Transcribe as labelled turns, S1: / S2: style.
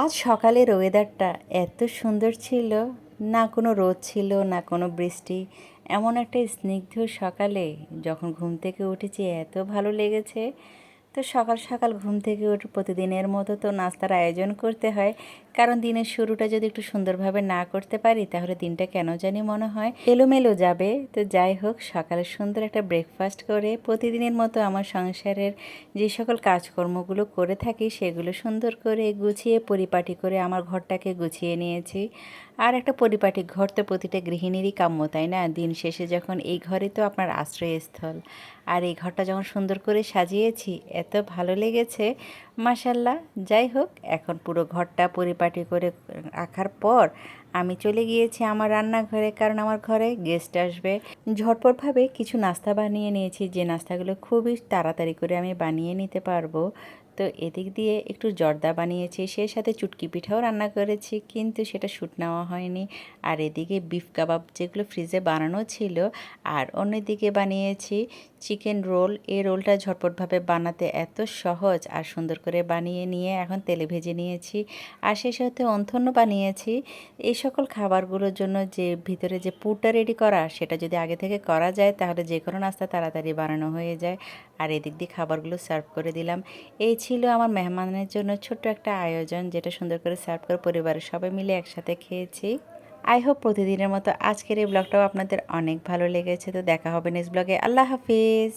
S1: আজ সকালের ওয়েদারটা এত সুন্দর ছিল, না কোনো রোদ ছিল না কোনো বৃষ্টি। এমন একটা স্নিগ্ধ সকালে যখন ঘুম থেকে উঠেছি এত ভালো লেগেছে। তো সকাল সকাল ঘুম থেকে উঠে প্রতিদিনের মতো তো নাস্তার আয়োজন করতে হয়, কারণ দিনের শুরুটা যদি একটু সুন্দরভাবে না করতে পারি তাহলে দিনটা কেন জানি মনে হয় এলোমেলো যাবে। তো যাই হোক, সকালে সুন্দর একটা ব্রেকফাস্ট করে প্রতিদিনের মতো আমার সংসারের যে সকল কাজকর্মগুলো করে থাকি সেগুলো সুন্দর করে গুছিয়ে পরিপাটি করে আমার ঘরটাকে গুছিয়ে নিয়েছি। আর একটা পরিপাটি ঘর তো প্রতিটা গৃহিণীরই কাম্য, তাই না? দিন শেষে যখন এই ঘরে তো আপনার আশ্রয়স্থল, আর এই ঘরটা যখন সুন্দর করে সাজিয়েছি এত ভালো লেগেছে, মাশাল্লাহ। যাই হোক, এখন পুরো ঘরটা পরিপাটি করে রাখার পর আমি চলে গিয়েছি আমার রান্নাঘরে, কারণ আমার ঘরে গেস্ট আসবে। ঝটপটভাবে কিছু নাস্তা বানিয়ে নিয়েছি, যে নাস্তাগুলো খুবই তাড়াতাড়ি করে আমি বানিয়ে নিতে পারবো। তো এদিক দিয়ে একটু জর্দা বানিয়েছি, সেই সাথে চুটকি পিঠাও রান্না করেছি, কিন্তু সেটা শ্যুট নেওয়া হয়নি। আর এদিকে বিফ কাবাব যেগুলো ফ্রিজে বানানো ছিল, আর অন্যদিকে বানিয়েছি চিকেন রোল। এই রোলটা ঝটপটভাবে বানাতে এত সহজ, আর সুন্দর করে বানিয়ে নিয়ে এখন তেলে ভেজে নিয়েছি। আর সেই সাথে অন্থনও বানিয়েছি। এই সকল খাবারগুলোর জন্য যে ভিতরে যে পুরটা রেডি করা, সেটা যদি আগে থেকে করা যায় তাহলে যে কোনো নাস্তা তাড়াতাড়ি বানানো হয়ে যায়। আর এদিক দিয়ে খাবারগুলো সার্ভ করে দিলাম। এই ছিল আমার মেহমানের জন্য ছোট্ট একটা আয়োজন, যেটা সুন্দর করে সার্ভ করে পরিবারের সবাই মিলে একসাথে খেয়েছি। আই হোপ প্রতিদিনের মতো আজকের এই ব্লগটাও আপনাদের অনেক ভালো লেগেছে। তো দেখা হবে নেক্সট ব্লগে। আল্লাহ হাফিজ।